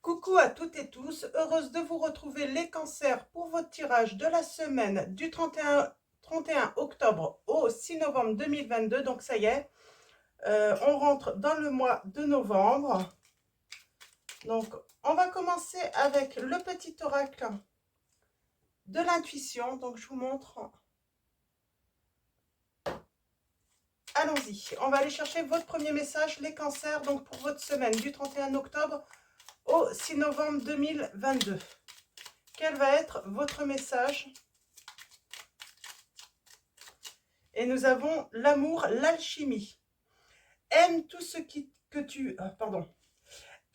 Coucou à toutes et tous, heureuse de vous retrouver les cancers pour votre tirage de la semaine du 31 octobre au 6 novembre 2022. Donc ça y est, on rentre dans le mois de novembre. Donc on va commencer avec le petit oracle de l'intuition. Donc je vous montre. Allons-y, on va aller chercher votre premier message, les cancers, donc pour votre semaine du 31 octobre au 6 novembre 2022. Quel va être votre message? Et nous avons l'amour, l'alchimie. Aime tout ce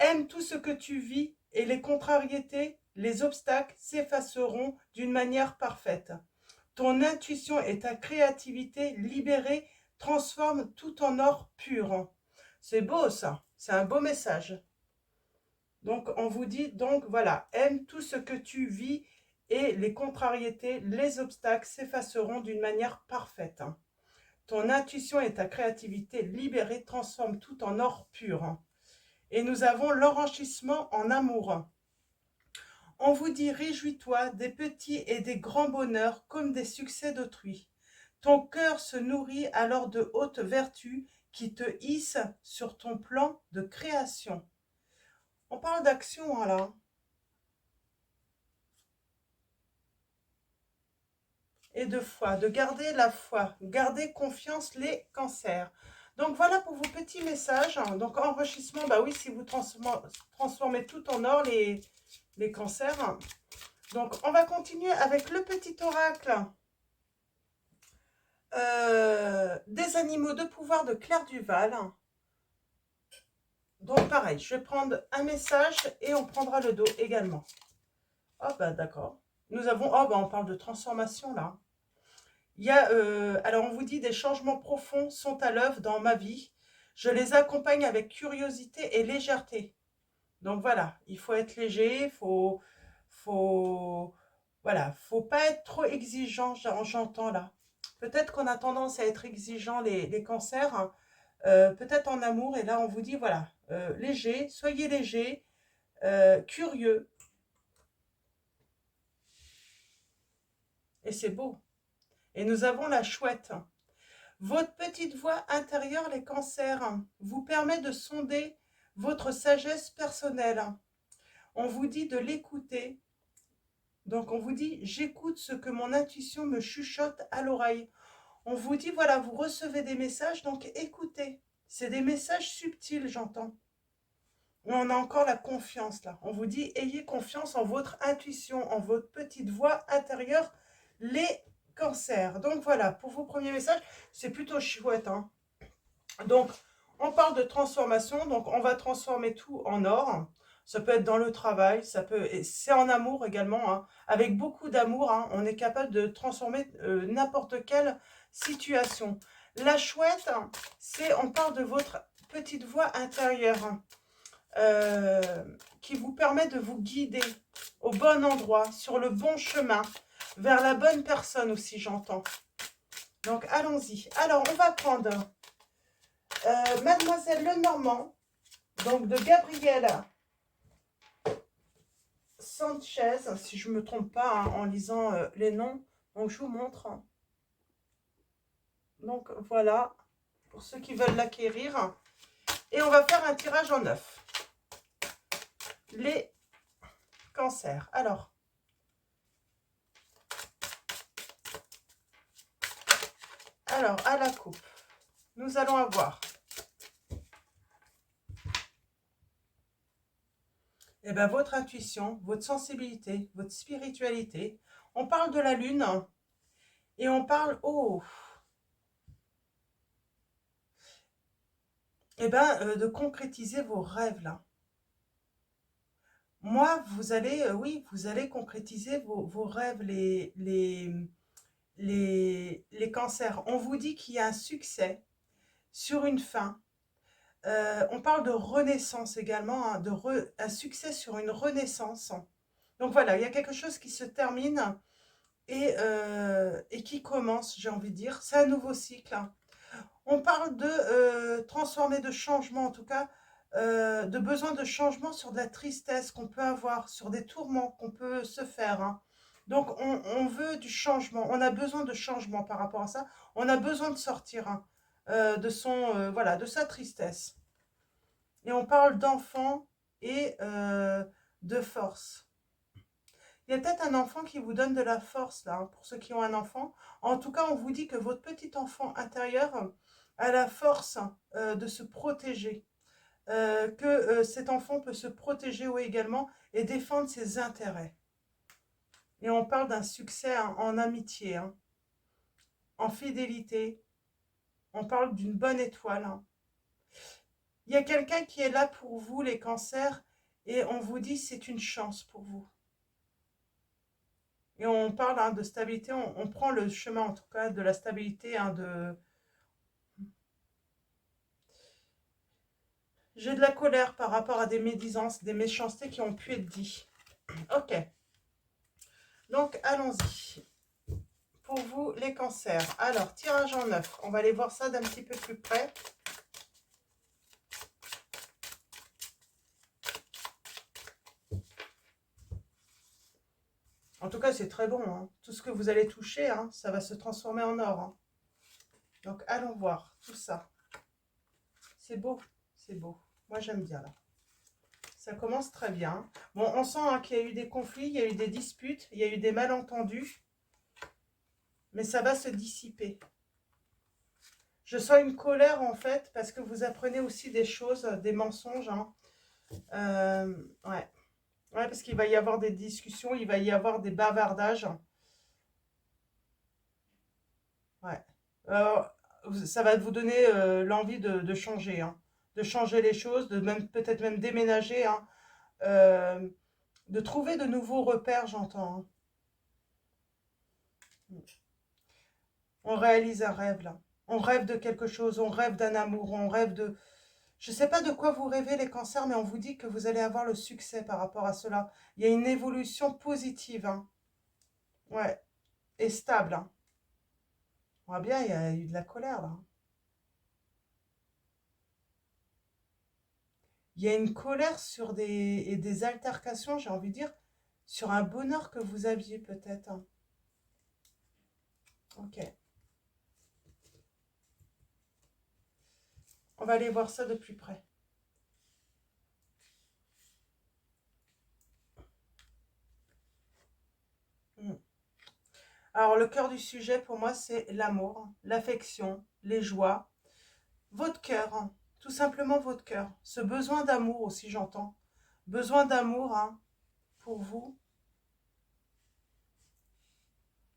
Aime tout ce que tu vis et les contrariétés, les obstacles s'effaceront d'une manière parfaite. Ton intuition et ta créativité libérée transforment tout en or pur. C'est beau ça, c'est un beau message. Donc on vous dit donc voilà, aime tout ce que tu vis et les contrariétés, les obstacles s'effaceront d'une manière parfaite. Ton intuition et ta créativité libérée transforment tout en or pur. Et nous avons l'enrichissement en amour. On vous dit réjouis-toi des petits et des grands bonheurs comme des succès d'autrui. Ton cœur se nourrit alors de hautes vertus qui te hissent sur ton plan de création. On parle d'action là. Et de foi, de garder la foi, garder confiance les cancers. Donc voilà pour vos petits messages. Donc enrichissement, bah oui, si vous transformez tout en or, les cancers. Donc on va continuer avec le petit oracle des animaux de pouvoir de Claire Duval. Donc pareil, je vais prendre un message et on prendra le dos également. Oh bah d'accord. Nous avons, oh bah on parle de transformation là. Il y a, alors on vous dit des changements profonds sont à l'œuvre dans ma vie. Je les accompagne avec curiosité et légèreté. Donc voilà, il faut être léger, voilà, faut pas être trop exigeant, j'entends là. Peut-être qu'on a tendance à être exigeant les cancers, hein, peut-être en amour, et là on vous dit voilà, léger, soyez léger, curieux, et c'est beau. Et nous avons la chouette. Votre petite voix intérieure, les cancers, vous permet de sonder votre sagesse personnelle. On vous dit de l'écouter. Donc on vous dit, j'écoute ce que mon intuition me chuchote à l'oreille. On vous dit, voilà, vous recevez des messages, donc écoutez. C'est des messages subtils, j'entends. On a encore la confiance là. On vous dit, ayez confiance en votre intuition, en votre petite voix intérieure, les cancers. Donc voilà, pour vos premiers messages, c'est plutôt chouette, hein. Donc, on parle de transformation, donc on va transformer tout en or. Ça peut être dans le travail, ça peut, et c'est en amour également, hein. Avec beaucoup d'amour, hein, on est capable de transformer n'importe quelle situation. La chouette, c'est, on parle de votre petite voix intérieure qui vous permet de vous guider au bon endroit, sur le bon chemin, vers la bonne personne aussi, j'entends. Donc, allons-y. Alors, on va prendre Mademoiselle Lenormand, donc de Gabrielle Sanchez, si je ne me trompe pas hein, en lisant les noms. Donc je vous montre. Donc voilà, pour ceux qui veulent l'acquérir. Et on va faire un tirage en 9. Les cancers. Alors, à la coupe, nous allons avoir eh ben, votre intuition, votre sensibilité, votre spiritualité. On parle de la lune et on parle, oh, eh ben, de concrétiser vos rêves là. Moi, vous allez, oui, vous allez concrétiser vos rêves, les cancers. On vous dit qu'il y a un succès sur une fin. On parle de renaissance également, hein, un succès sur une renaissance. Donc voilà, il y a quelque chose qui se termine et qui commence, j'ai envie de dire. C'est un nouveau cycle. On parle de transformer, de changement, en tout cas, de besoin de changement, sur de la tristesse qu'on peut avoir, sur des tourments qu'on peut se faire, hein. Donc on veut du changement, on a besoin de changement par rapport à ça, on a besoin de sortir, hein, de voilà, de sa tristesse. Et on parle d'enfant et de force. Il y a peut-être un enfant qui vous donne de la force, là, hein, pour ceux qui ont un enfant. En tout cas, on vous dit que votre petit enfant intérieur a la force de se protéger. Que cet enfant peut se protéger, oui, également, et défendre ses intérêts. Et on parle d'un succès, hein, en amitié, hein, en fidélité. On parle d'une bonne étoile, hein. Il y a quelqu'un qui est là pour vous, les cancers, et on vous dit c'est une chance pour vous. Et on parle, hein, de stabilité, on prend le chemin en tout cas de la stabilité, hein, J'ai de la colère par rapport à des médisances, des méchancetés qui ont pu être dites. Ok, donc allons-y. Pour vous, les cancers. Alors, tirage en 9. On va aller voir ça d'un petit peu plus près. En tout cas, c'est très bon, hein. Tout ce que vous allez toucher, hein, ça va se transformer en or, hein. Donc, allons voir tout ça. C'est beau, c'est beau. Moi, j'aime bien, là. Ça commence très bien. Bon, on sent, hein, qu'il y a eu des conflits, il y a eu des disputes, il y a eu des malentendus. Mais ça va se dissiper. Je sens une colère, en fait, parce que vous apprenez aussi des choses, des mensonges, hein. Ouais. Ouais, parce qu'il va y avoir des discussions, il va y avoir des bavardages. Ouais. Euh, Ça va vous donner l'envie de changer, hein. De changer les choses, de même peut-être même déménager, hein. Euh, de trouver de nouveaux repères, j'entends, hein. On réalise un rêve, là. On rêve de quelque chose, on rêve d'un amour, on rêve de... Je ne sais pas de quoi vous rêvez, les cancers, mais on vous dit que vous allez avoir le succès par rapport à cela. Il y a une évolution positive, hein. Ouais, et stable, hein. On voit bien, il y a eu de la colère, là. Il y a une colère sur et des altercations, j'ai envie de dire, sur un bonheur que vous aviez peut-être, hein. Ok, on va aller voir ça de plus près. Hmm. Alors, le cœur du sujet, pour moi, c'est l'amour, l'affection, les joies, votre cœur, hein. Tout simplement votre cœur. Ce besoin d'amour aussi, j'entends. Besoin d'amour, hein, pour vous.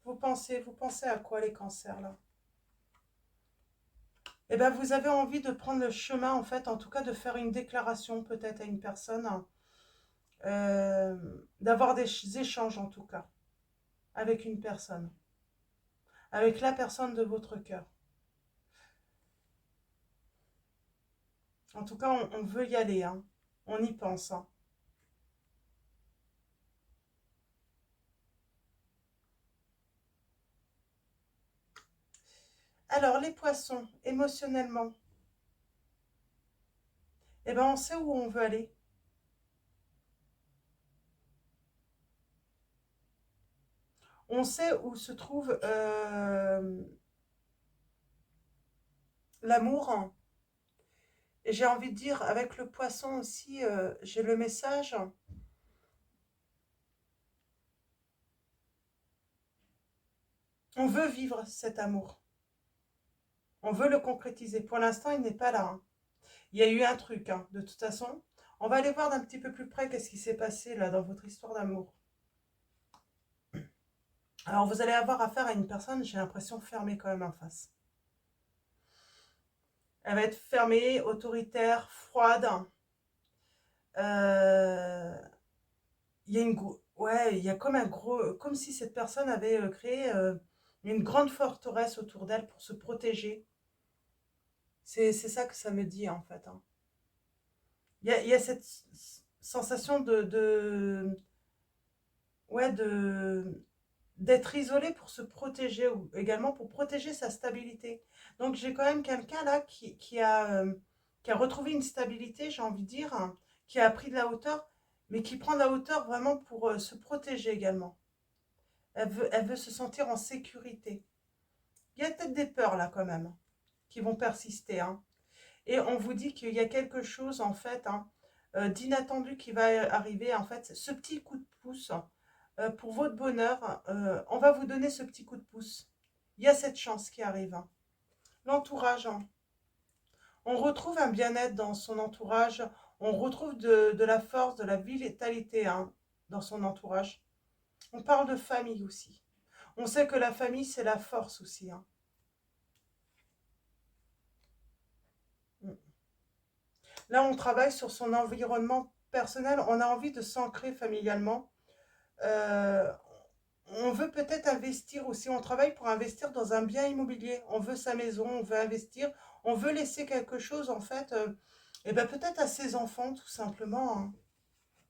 Vous pensez à quoi, les cancers, là? Eh bien, vous avez envie de prendre le chemin, en fait, en tout cas, de faire une déclaration peut-être à une personne, hein, d'avoir des échanges, en tout cas, avec une personne, avec la personne de votre cœur. En tout cas, on veut y aller, hein. On y pense, hein. Alors, les poissons, émotionnellement, eh ben, on sait où on veut aller. On sait où se trouve l'amour, hein. Et j'ai envie de dire, avec le poisson aussi, j'ai le message. On veut vivre cet amour. On veut le concrétiser. Pour l'instant, il n'est pas là, hein. Il y a eu un truc, hein, de toute façon. On va aller voir d'un petit peu plus près qu'est-ce qui s'est passé là dans votre histoire d'amour. Alors, vous allez avoir affaire à une personne, j'ai l'impression, fermée quand même en face. Elle va être fermée, autoritaire, froide. Euh, il y a ouais, il y a comme un gros, comme si cette personne avait créé une grande forteresse autour d'elle pour se protéger. C'est ça que ça me dit en fait, hein. Il y a cette sensation ouais, d'être isolé pour se protéger ou également pour protéger sa stabilité. Donc j'ai quand même quelqu'un là qui a qui a retrouvé une stabilité, j'ai envie de dire, hein, qui a pris de la hauteur, mais qui prend de la hauteur vraiment pour se protéger également. Elle veut se sentir en sécurité. Il y a peut-être des peurs là quand même, qui vont persister, hein. Et on vous dit qu'il y a quelque chose en fait, hein, d'inattendu qui va arriver. En fait, ce petit coup de pouce pour votre bonheur, on va vous donner ce petit coup de pouce. Il y a cette chance qui arrive, hein. L'entourage, hein. On retrouve un bien-être dans son entourage. On retrouve de la force, de la vitalité, hein, dans son entourage. On parle de famille aussi. On sait que la famille, c'est la force aussi, hein. Là, on travaille sur son environnement personnel. On a envie de s'ancrer familialement. Euh, on veut peut-être investir aussi. On travaille pour investir dans un bien immobilier. On veut sa maison, on veut investir. On veut laisser quelque chose, en fait, et ben peut-être à ses enfants, tout simplement, hein,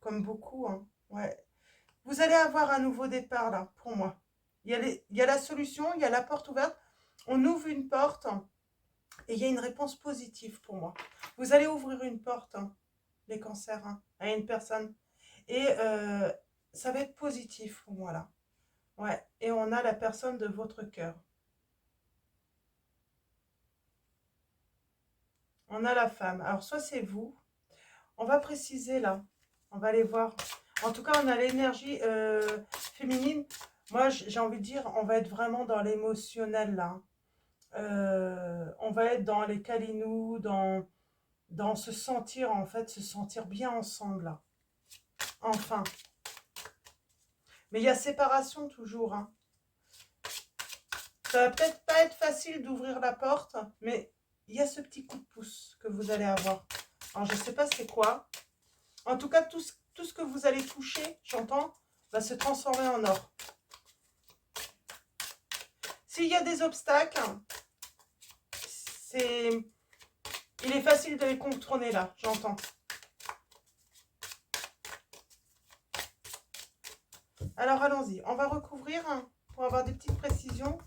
comme beaucoup, hein. Ouais. Vous allez avoir un nouveau départ, là, pour moi. Il y a la solution, il y a la porte ouverte. On ouvre une porte et il y a une réponse positive pour moi. Vous allez ouvrir une porte, hein, les cancers, hein, à une personne. Et ça va être positif pour moi, là. Ouais. Et on a la personne de votre cœur. On a la femme. Alors, soit c'est vous. On va préciser, là. On va aller voir. En tout cas, on a l'énergie féminine. Moi, j'ai envie de dire, on va être vraiment dans l'émotionnel, là. On va être dans les câlinous, dans se sentir, en fait, se sentir bien ensemble, là. Enfin. Mais il y a séparation toujours, hein. Ça va peut-être pas être facile d'ouvrir la porte, mais il y a ce petit coup de pouce que vous allez avoir. Alors, je ne sais pas c'est quoi. En tout cas, tout ce que vous allez toucher, j'entends, va se transformer en or. S'il y a des obstacles, il est facile de les contourner là, j'entends. Alors, allons-y. On va recouvrir, hein, pour avoir des petites précisions.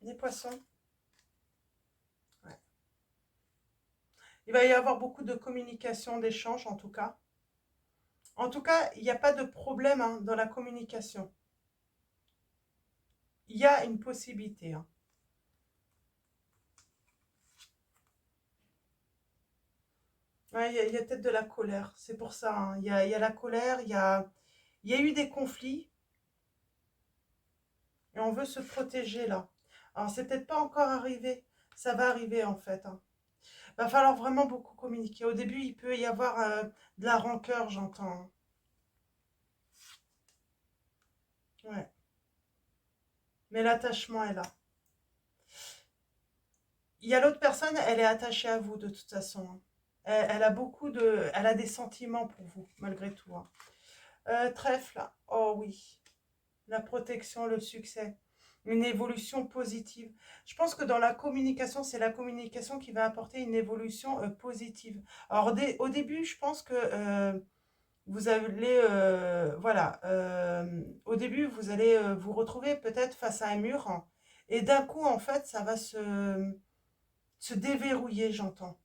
Les poissons. Ouais. Il va y avoir beaucoup de communication, d'échanges en tout cas. En tout cas, il n'y a pas de problème, hein, dans la communication. Il y a une possibilité, hein. Ouais, il y a peut-être de la colère, c'est pour ça, hein. Il y a la colère, il y a eu des conflits et on veut se protéger là. Alors, c'est peut-être pas encore arrivé, ça va arriver en fait, hein. Va falloir vraiment beaucoup communiquer. Au début, il peut y avoir de la rancœur, j'entends, hein. Ouais, mais l'attachement est là. Il y a l'autre personne, elle est attachée à vous de toute façon, hein. Elle a elle a des sentiments pour vous, malgré tout, hein. Trèfle, oh oui, la protection, le succès, une évolution positive. Je pense que dans la communication, c'est la communication qui va apporter une évolution positive. Alors, au début, je pense que vous allez, voilà, au début, vous allez vous retrouver peut-être face à un mur, hein, et d'un coup, en fait, ça va se déverrouiller, j'entends.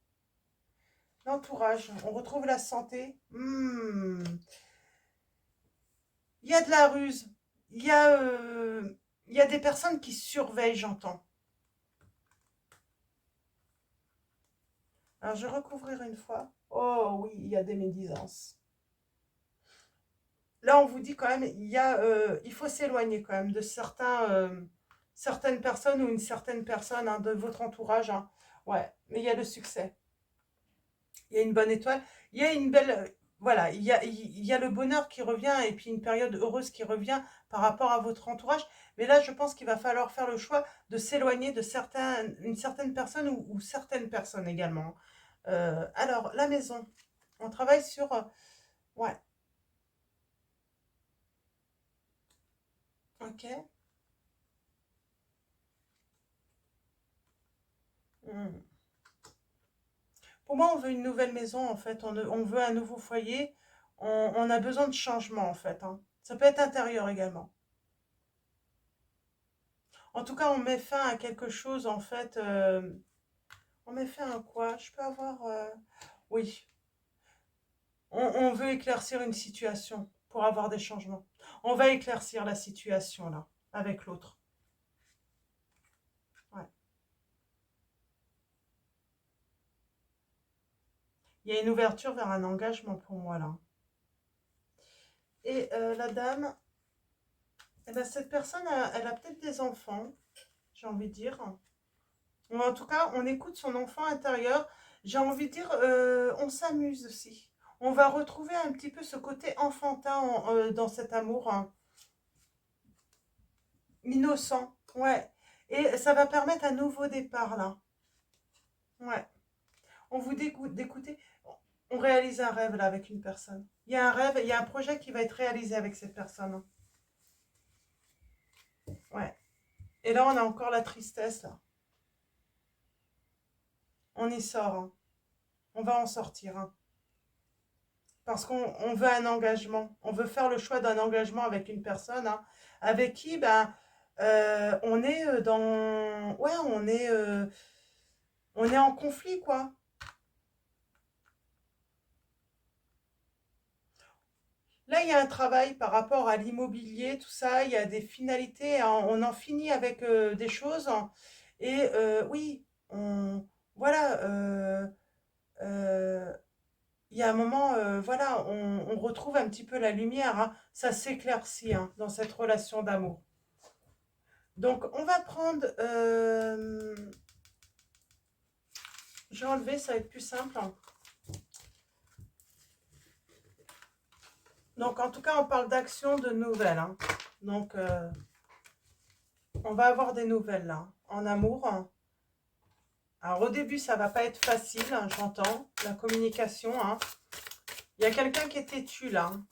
L'entourage, on retrouve la santé. Il y a de la ruse. Il y a, euh, il y a des personnes qui surveillent, j'entends. Alors, je vais recouvrir une fois. Oh oui, il y a des médisances. Là, on vous dit quand même, il faut s'éloigner quand même de certaines personnes ou une certaine personne, hein, de votre entourage, hein. Ouais, mais il y a le succès. Il y a une bonne étoile. Il y a une belle... Voilà, il y a le bonheur qui revient et puis une période heureuse qui revient par rapport à votre entourage. Mais là, je pense qu'il va falloir faire le choix de s'éloigner de une certaine personne ou certaines personnes également. Alors, la maison. On travaille sur... ouais, ok. Hmm. Pour moi, on veut une nouvelle maison, en fait. On veut un nouveau foyer. On a besoin de changement, en fait, hein. Ça peut être intérieur également. En tout cas, on met fin à quelque chose, en fait. On met fin à quoi? Je peux avoir... oui, on veut éclaircir une situation pour avoir des changements. On va éclaircir la situation, là, avec l'autre. Ouais. Il y a une ouverture vers un engagement pour moi, là. Et la dame, eh ben, cette personne, elle a peut-être des enfants, j'ai envie de dire. Ou en tout cas, on écoute son enfant intérieur. J'ai envie de dire, on s'amuse aussi. On va retrouver un petit peu ce côté enfantin dans cet amour, hein, innocent. Ouais. Et ça va permettre un nouveau départ, là. Ouais. On vous d'écouter. On réalise un rêve, là, avec une personne. Il y a un rêve, il y a un projet qui va être réalisé avec cette personne. Ouais. Et là, on a encore la tristesse, là. On y sort, hein. On va en sortir, hein. Parce qu'on veut un engagement. On veut faire le choix d'un engagement avec une personne, hein, avec qui ben, on est dans... Ouais, on est en conflit, quoi. Là, il y a un travail par rapport à l'immobilier, tout ça. Il y a des finalités, hein, on en finit avec des choses, hein. Et oui, voilà, euh, il y a un moment, voilà, on retrouve un petit peu la lumière, hein. Ça s'éclaircit, hein, dans cette relation d'amour. Donc, on va prendre... je vais enlever, ça va être plus simple, hein. Donc, en tout cas, on parle d'action, de nouvelles, hein. Donc, on va avoir des nouvelles, là, en amour, hein. Alors, au début, ça va pas être facile, hein, j'entends, la communication, hein. Il y a quelqu'un qui est têtu, là, hein.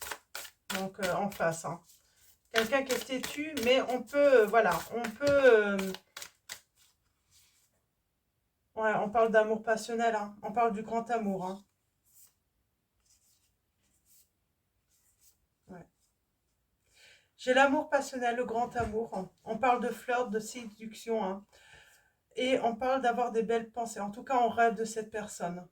Donc, en face, hein. Quelqu'un qui est têtu, mais on peut, voilà, on peut... ouais, on parle d'amour passionnel, hein. On parle du grand amour, hein. Ouais. J'ai l'amour passionnel, le grand amour, hein. On parle de flirt, de séduction, hein. Et on parle d'avoir des belles pensées. En tout cas, on rêve de cette personne.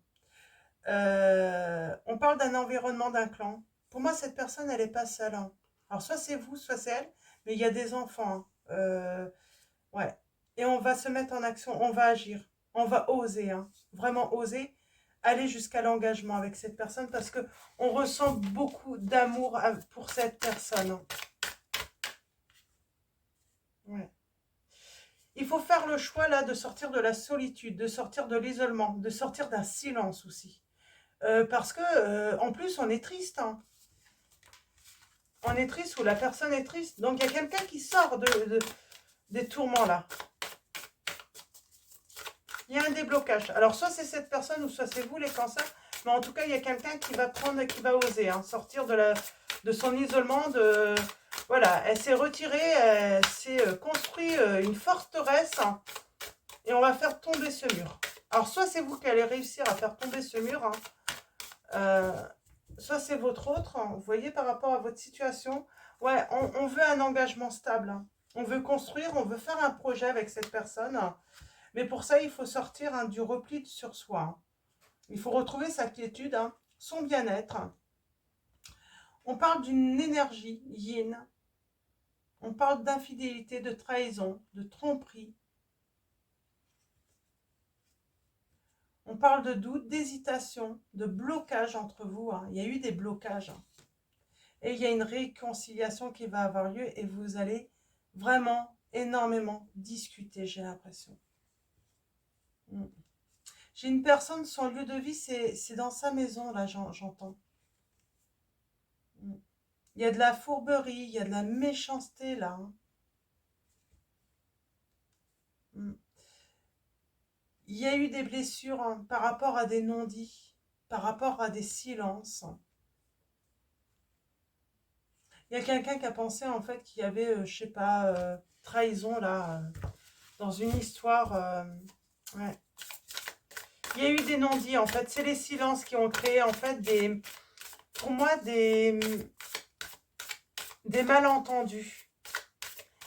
On parle d'un environnement, d'un clan. Pour moi, cette personne, elle n'est pas seule, hein. Alors, soit c'est vous, soit c'est elle, mais il y a des enfants, hein. Ouais. Et on va se mettre en action, on va agir, on va oser, hein. Vraiment oser aller jusqu'à l'engagement avec cette personne parce que on ressent beaucoup d'amour pour cette personne, hein. Ouais. Il faut faire le choix là de sortir de la solitude, de sortir de l'isolement, de sortir d'un silence aussi. Parce que en plus on est triste, hein. On est triste ou la personne est triste. Donc il y a quelqu'un qui sort des tourments là. Il y a un déblocage. Alors soit c'est cette personne ou soit c'est vous les cancers. Mais en tout cas il y a quelqu'un qui va prendre, qui va oser, hein, sortir de son isolement, voilà, elle s'est retirée, elle s'est construit une forteresse, hein, et on va faire tomber ce mur. Alors, soit c'est vous qui allez réussir à faire tomber ce mur, hein, soit c'est votre autre, hein, vous voyez, par rapport à votre situation. Ouais, on veut un engagement stable, hein. On veut construire, on veut faire un projet avec cette personne. Hein. Mais pour ça, il faut sortir, hein, du repli sur soi. Hein. Il faut retrouver sa quiétude, hein, son bien-être. On parle d'une énergie yin. On parle d'infidélité, de trahison, de tromperie. On parle de doute, d'hésitation, de blocage entre vous, hein. Il y a eu des blocages. Hein. Et il y a une réconciliation qui va avoir lieu et vous allez vraiment énormément discuter, j'ai l'impression. J'ai une personne, son lieu de vie, c'est dans sa maison, là, j'entends. Il y a de la fourberie, il y a de la méchanceté, là. Hein. Il y a eu des blessures, hein, par rapport à des non-dits, par rapport à des silences. Il y a quelqu'un qui a pensé en fait qu'il y avait, je sais pas, trahison là, dans une histoire. Ouais. Il y a eu des non-dits en fait. C'est les silences qui ont créé en fait pour moi des malentendus.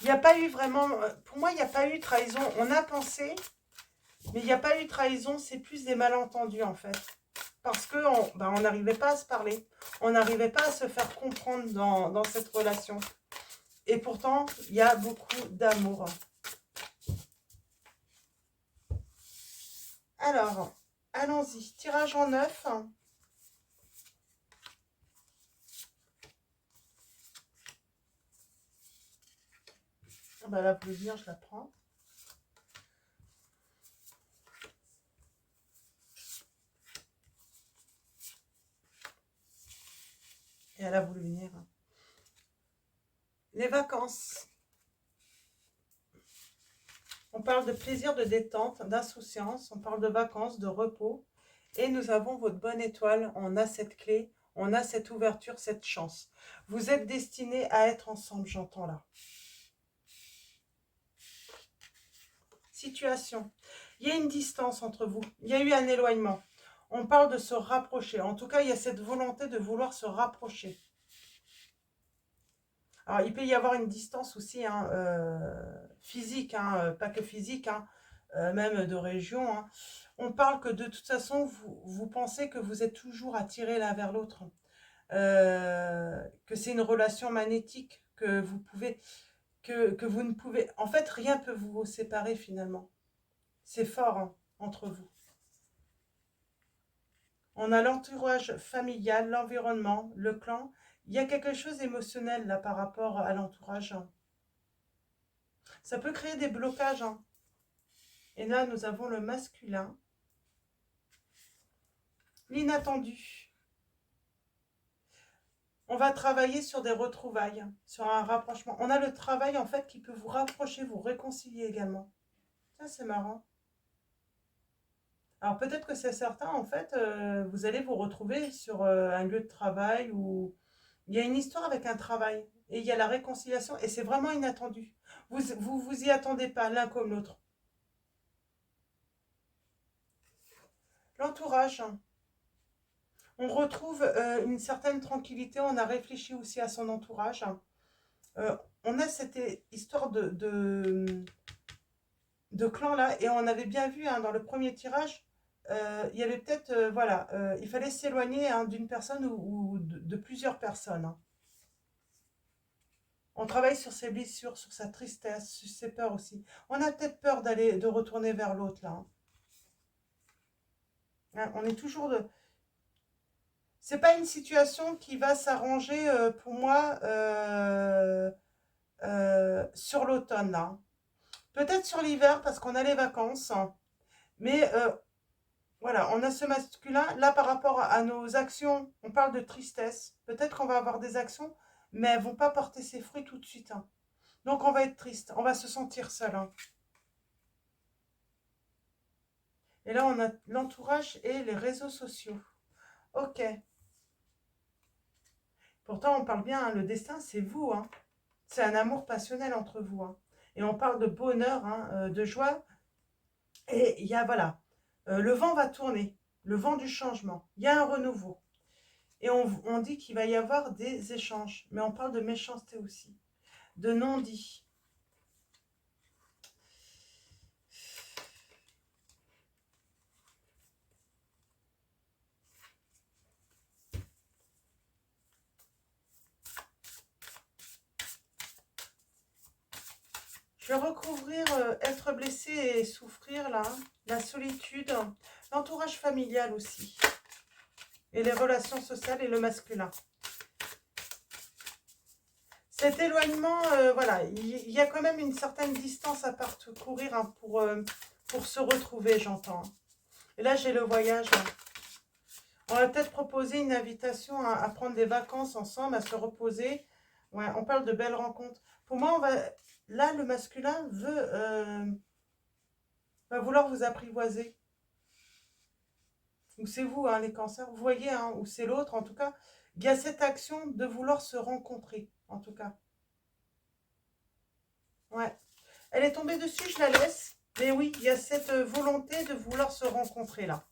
Il n'y a pas eu vraiment, pour moi, il n'y a pas eu trahison. On a pensé, mais il n'y a pas eu trahison, c'est plus des malentendus en fait. Parce qu'on on n'arrivait pas à se parler, on n'arrivait pas à se faire comprendre dans cette relation. Et pourtant, il y a beaucoup d'amour. Alors, allons-y, tirage en 9. Là, vous voulez bien, je la prends. Et elle a voulu venir. Les vacances. On parle de plaisir, de détente, d'insouciance. On parle de vacances, de repos. Et nous avons votre bonne étoile. On a cette clé, on a cette ouverture, cette chance. Vous êtes destinés à être ensemble, j'entends là. Situation. Il y a une distance entre vous. Il y a eu un éloignement. On parle de se rapprocher. En tout cas, il y a cette volonté de vouloir se rapprocher. Alors, il peut y avoir une distance aussi physique, pas que physique, même de région. On parle que de toute façon, vous pensez que vous êtes toujours attirés l'un vers l'autre. Que c'est une relation magnétique, que vous pouvez, que vous ne pouvez... En fait, rien ne peut vous séparer finalement. C'est fort entre vous. On a l'entourage familial, l'environnement, le clan. Il y a quelque chose d'émotionnel là par rapport à l'entourage. Ça peut créer des blocages. Et là, nous avons le masculin. L'inattendu. On va travailler sur des retrouvailles, sur un rapprochement. On a le travail en fait qui peut vous rapprocher, vous réconcilier également. Ça, c'est marrant. Alors peut-être que c'est certain, en fait, vous allez vous retrouver sur un lieu de travail où il y a une histoire avec un travail. Et il y a la réconciliation et c'est vraiment inattendu. Vous y attendez pas l'un comme l'autre. L'entourage. On retrouve une certaine tranquillité. On a réfléchi aussi à son entourage. On a cette histoire de clan là. Et on avait bien vu dans le premier tirage, il y avait peut-être, il fallait s'éloigner d'une personne ou de plusieurs personnes. On travaille sur ses blessures, sur sa tristesse, sur ses peurs aussi. On a peut-être peur de retourner vers l'autre là. On est toujours de... C'est pas une situation qui va s'arranger pour moi sur l'automne là. Peut-être sur l'hiver parce qu'on a les vacances. Mais voilà, on a ce masculin. Là, par rapport à nos actions, on parle de tristesse. Peut-être qu'on va avoir des actions, mais elles ne vont pas porter ses fruits tout de suite. Donc, on va être triste. On va se sentir seul. Et là, on a l'entourage et les réseaux sociaux. Ok. Pourtant, on parle bien, le destin, c'est vous. C'est un amour passionnel entre vous. Et on parle de bonheur, de joie. Et il y a, voilà, le vent va tourner. Le vent du changement. Il y a un renouveau. Et on dit qu'il va y avoir des échanges. Mais on parle de méchanceté aussi. De non-dit. Je vais recouvrir être blessé et souffrir là. La solitude. L'entourage familial aussi. Et les relations sociales et le masculin. Cet éloignement, voilà, il y a quand même une certaine distance à parcourir pour se retrouver, j'entends. Et là, j'ai le voyage. On va peut-être proposer une invitation à prendre des vacances ensemble, à se reposer. Ouais, on parle de belles rencontres. Pour moi, là, le masculin va vouloir vous apprivoiser. Ou c'est vous, les cancers. Vous voyez, ou c'est l'autre, en tout cas. Il y a cette action de vouloir se rencontrer, en tout cas. Ouais. Elle est tombée dessus, je la laisse. Mais oui, il y a cette volonté de vouloir se rencontrer, là.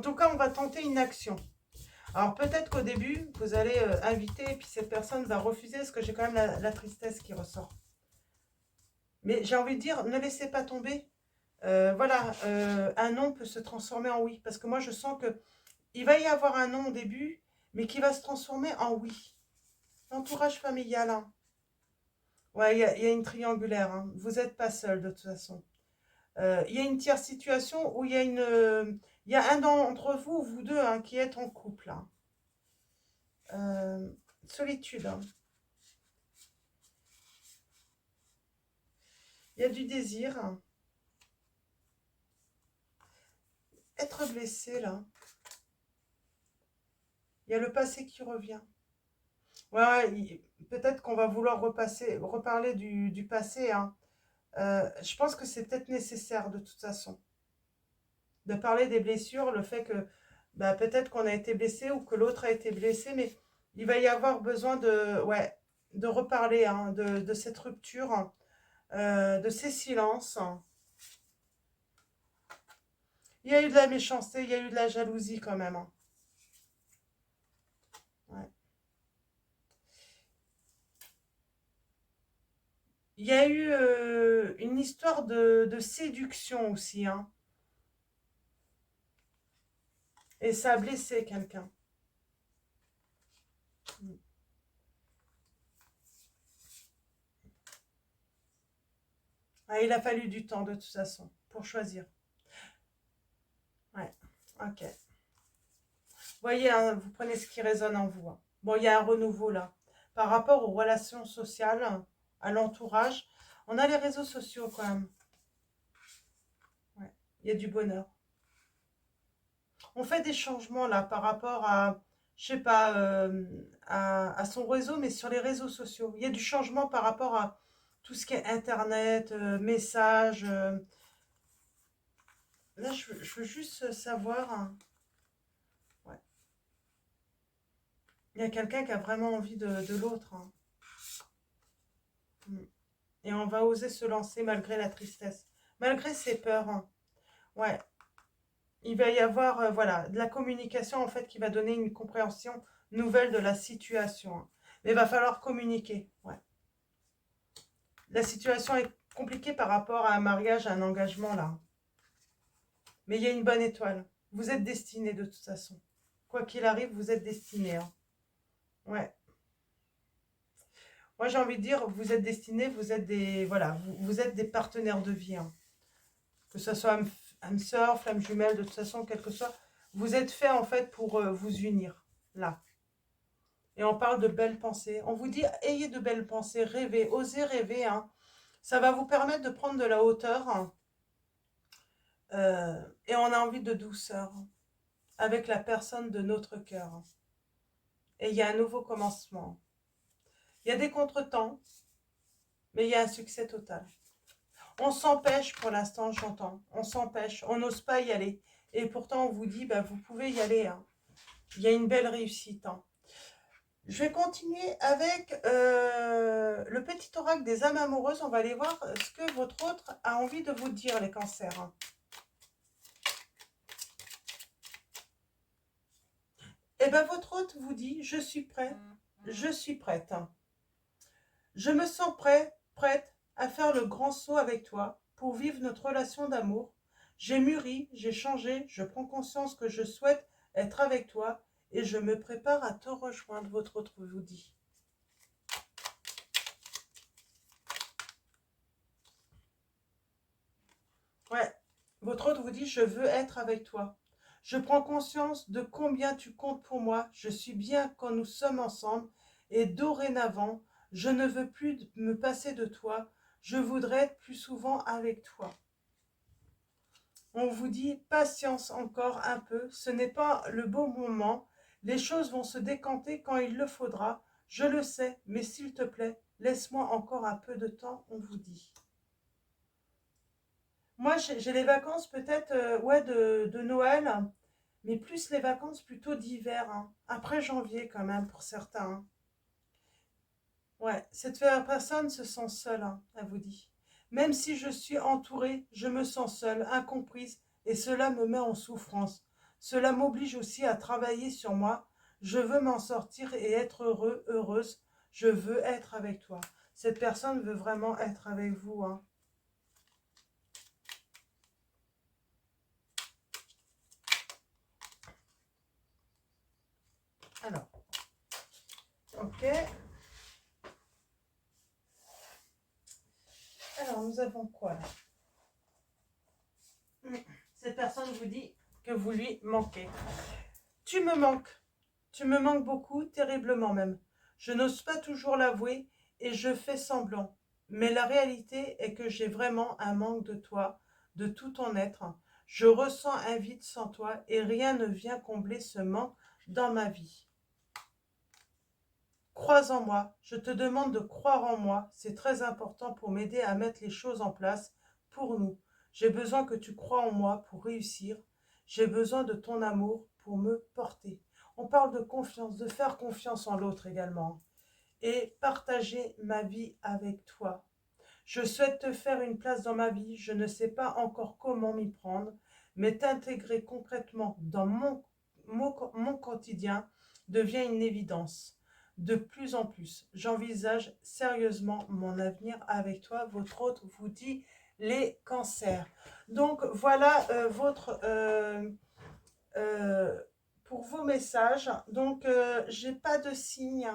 En tout cas, on va tenter une action. Alors peut-être qu'au début, vous allez inviter et puis cette personne va refuser parce que j'ai quand même la tristesse qui ressort. Mais j'ai envie de dire, ne laissez pas tomber. Voilà, un non peut se transformer en oui. Parce que moi, je sens que il va y avoir un non au début, mais qui va se transformer en oui. L'entourage familial, hein. Ouais, il y a une triangulaire, hein. Vous n'êtes pas seul de toute façon. Il y a une tierce situation où il y a un d'entre vous, vous deux, hein, qui êtes en couple, hein. Euh, Solitude, hein. Il y a du désir, hein. Être blessé, là. Il y a le passé qui revient. Ouais, peut-être qu'on va vouloir reparler du passé, hein. Je pense que c'est peut-être nécessaire de toute façon de parler des blessures, le fait que bah, peut-être qu'on a été blessé ou que l'autre a été blessé, mais il va y avoir besoin ouais, de reparler, hein, de cette rupture, de ces silences. Il y a eu de la méchanceté, il y a eu de la jalousie quand même, hein. Ouais. Il y a eu une histoire de séduction aussi, hein, et ça a blessé quelqu'un. Ah, il a fallu du temps de toute façon pour choisir. Ouais, ok. Voyez, hein, vous prenez ce qui résonne en vous, hein. Bon, il y a un renouveau là. Par rapport aux relations sociales, à l'entourage, on a les réseaux sociaux quand même. Ouais, il y a du bonheur. On fait des changements là par rapport à, je sais pas, à son réseau, mais sur les réseaux sociaux. Il y a du changement par rapport à tout ce qui est Internet, messages. Là, je veux juste savoir, hein. Ouais. Il y a quelqu'un qui a vraiment envie de l'autre, hein. Mm. Et on va oser se lancer malgré la tristesse, malgré ses peurs, hein. Ouais, il va y avoir voilà, de la communication en fait qui va donner une compréhension nouvelle de la situation, hein. Mais il va falloir communiquer. Ouais. La situation est compliquée par rapport à un mariage, à un engagement là. Mais il y a une bonne étoile. Vous êtes destinés de toute façon. Quoi qu'il arrive, vous êtes destinés, hein. Ouais. Moi j'ai envie de dire, vous êtes destinés, vous êtes des voilà, vous êtes des partenaires de vie, hein. Que ce soit âme sœur, flamme jumelle, de toute façon, quel que soit, vous êtes fait en fait pour vous unir, là. Et on parle de belles pensées. On vous dit, ayez de belles pensées, rêvez, osez rêver, hein. Ça va vous permettre de prendre de la hauteur, hein. Et on a envie de douceur, hein, avec la personne de notre cœur, hein. Et il y a un nouveau commencement. Il y a des contretemps, mais il y a un succès total. On s'empêche pour l'instant, j'entends. On s'empêche, on n'ose pas y aller. Et pourtant, on vous dit, bah, vous pouvez y aller, hein. Il y a une belle réussite, hein. Je vais continuer avec le petit oracle des âmes amoureuses. On va aller voir ce que votre autre a envie de vous dire, les cancers, hein. Eh bien, votre hôte vous dit, je suis prêt, je suis prête, hein. Je me sens prêt, prête à faire le grand saut avec toi pour vivre notre relation d'amour. J'ai mûri, j'ai changé, je prends conscience que je souhaite être avec toi et je me prépare à te rejoindre, votre autre vous dit. Ouais, votre autre vous dit, je veux être avec toi. Je prends conscience de combien tu comptes pour moi. Je suis bien quand nous sommes ensemble et dorénavant, je ne veux plus me passer de toi. Je voudrais être plus souvent avec toi. On vous dit patience encore un peu, ce n'est pas le bon moment. Les choses vont se décanter quand il le faudra. Je le sais, mais s'il te plaît, laisse-moi encore un peu de temps, on vous dit. Moi, j'ai les vacances peut-être ouais, de Noël, mais plus les vacances plutôt d'hiver, hein. Après janvier quand même pour certains, hein. Ouais, cette personne se sent seule, hein, elle vous dit. Même si je suis entourée, je me sens seule, incomprise, et cela me met en souffrance. Cela m'oblige aussi à travailler sur moi. Je veux m'en sortir et être heureux, heureuse. Je veux être avec toi. Cette personne veut vraiment être avec vous, hein. Alors, ok. Alors, nous avons quoi là? Cette personne vous dit que vous lui manquez. Tu me manques. Tu me manques beaucoup, terriblement même. Je n'ose pas toujours l'avouer et je fais semblant. Mais la réalité est que j'ai vraiment un manque de toi, de tout ton être. Je ressens un vide sans toi et rien ne vient combler ce manque dans ma vie. Crois en moi, je te demande de croire en moi, c'est très important pour m'aider à mettre les choses en place pour nous. J'ai besoin que tu crois en moi pour réussir. J'ai besoin de ton amour pour me porter. On parle de confiance, de faire confiance en l'autre également. Et partager ma vie avec toi. Je souhaite te faire une place dans ma vie, je ne sais pas encore comment m'y prendre, mais t'intégrer concrètement dans mon quotidien devient une évidence. De plus en plus, j'envisage sérieusement mon avenir avec toi. Votre hôte vous dit les cancers. Donc voilà euh, pour vos messages. Donc j'ai pas de signes.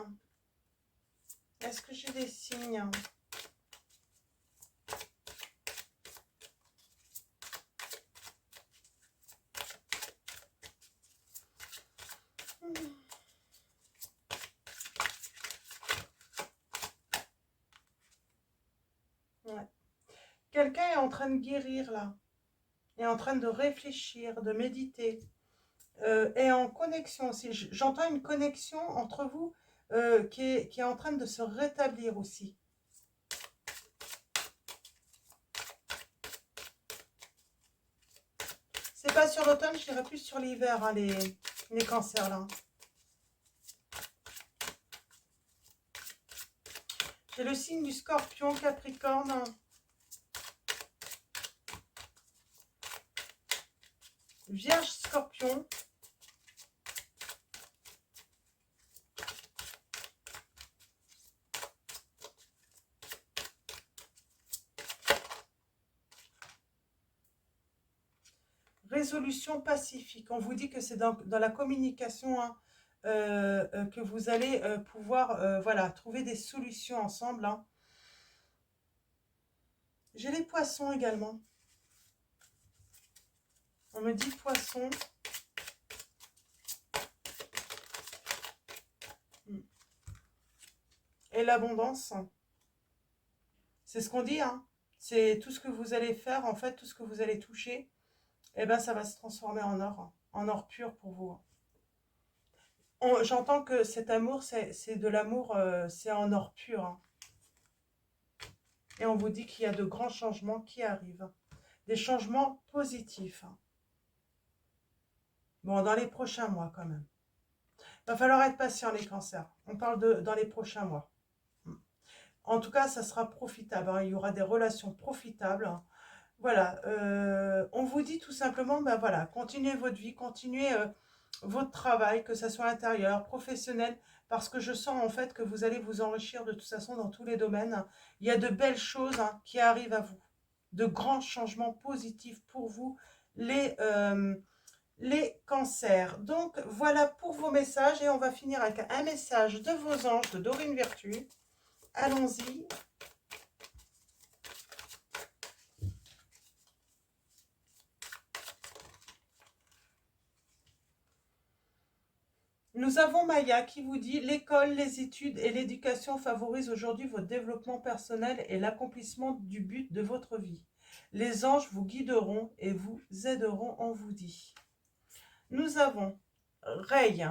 Est-ce que j'ai des signes? Ouais. Quelqu'un est en train de guérir là, est en train de réfléchir, de méditer, est en connexion aussi. J'entends une connexion entre vous qui est en train de se rétablir aussi. C'est pas sur l'automne, je dirais plus sur l'hiver, hein, les cancers là. J'ai le signe du Scorpion, Capricorne. Vierge, Scorpion. Résolution pacifique. On vous dit que c'est dans la communication, hein, que vous allez pouvoir voilà, trouver des solutions ensemble, hein. J'ai les poissons également. On me dit poisson. Et l'abondance. C'est ce qu'on dit, hein. C'est tout ce que vous allez faire, en fait, tout ce que vous allez toucher, eh ben, ça va se transformer en or pur pour vous. J'entends que cet amour, c'est de l'amour, c'est en or pur, hein. Et on vous dit qu'il y a de grands changements qui arrivent. Des changements positifs, hein. Bon, dans les prochains mois quand même. Il va falloir être patient, les cancers. On parle de dans les prochains mois. En tout cas, ça sera profitable, hein. Il y aura des relations profitables, hein. Voilà, on vous dit tout simplement, ben voilà, continuez votre vie, continuez votre travail, que ce soit intérieur, professionnel, parce que je sens en fait que vous allez vous enrichir de toute façon dans tous les domaines. Il y a de belles choses, hein, qui arrivent à vous, de grands changements positifs pour vous, les cancers. Donc voilà pour vos messages et on va finir avec un message de vos anges de Dorine Vertu. Allons-y. Nous avons Maya qui vous dit « L'école, les études et l'éducation favorisent aujourd'hui votre développement personnel et l'accomplissement du but de votre vie. Les anges vous guideront et vous aideront, on vous dit. » Nous avons Ray.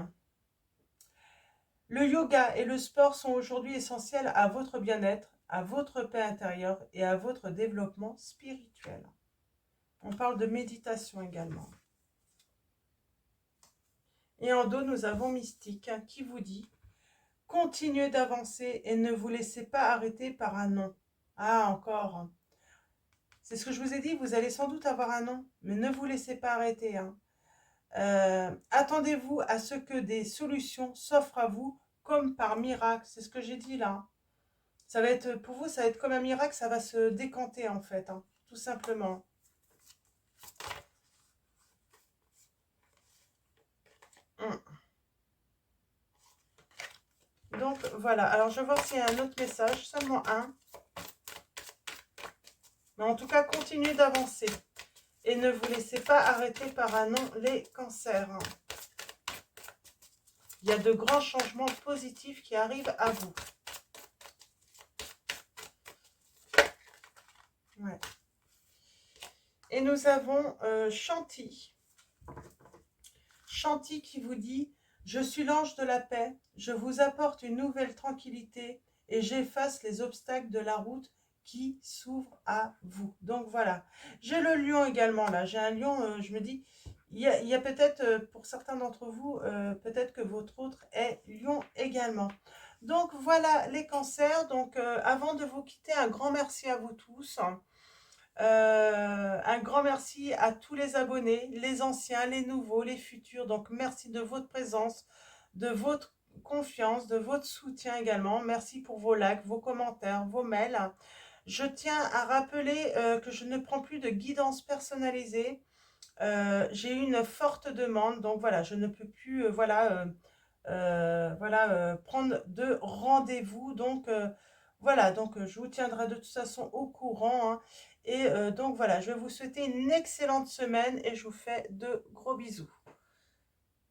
Le yoga et le sport sont aujourd'hui essentiels à votre bien-être, à votre paix intérieure et à votre développement spirituel. On parle de méditation également. Et en dos, nous avons Mystique qui vous dit « Continuez d'avancer et ne vous laissez pas arrêter par un non. » Ah, encore. C'est ce que je vous ai dit, vous allez sans doute avoir un non, mais ne vous laissez pas arrêter, hein. Attendez-vous à ce que des solutions s'offrent à vous comme par miracle. C'est ce que j'ai dit là. Ça va être, pour vous, ça va être comme un miracle, ça va se décanter en fait, hein, tout simplement. Hum. Donc voilà, alors je vais voir s'il y a un autre message, seulement un. Mais en tout cas, continuez d'avancer. Et ne vous laissez pas arrêter par un non, les cancers. Il y a de grands changements positifs qui arrivent à vous. Ouais. Et nous avons Chanty. Chanty qui vous dit « Je suis l'ange de la paix, je vous apporte une nouvelle tranquillité et j'efface les obstacles de la route qui s'ouvrent à vous. » Donc voilà. J'ai le lion également là. J'ai un lion, je me dis, il y a peut-être, pour certains d'entre vous, peut-être que votre autre est lion également. Donc voilà les cancers. Donc avant de vous quitter, un grand merci à vous tous. Un grand merci à tous les abonnés, les anciens, les nouveaux, les futurs. Donc, merci de votre présence, de votre confiance, de votre soutien également. Merci pour vos likes, vos commentaires, vos mails. Je tiens à rappeler que je ne prends plus de guidance personnalisée. J'ai eu une forte demande, donc voilà, je ne peux plus prendre de rendez-vous. Donc voilà, donc je vous tiendrai de toute façon au courant, hein. Et donc voilà, je vais vous souhaiter une excellente semaine et je vous fais de gros bisous.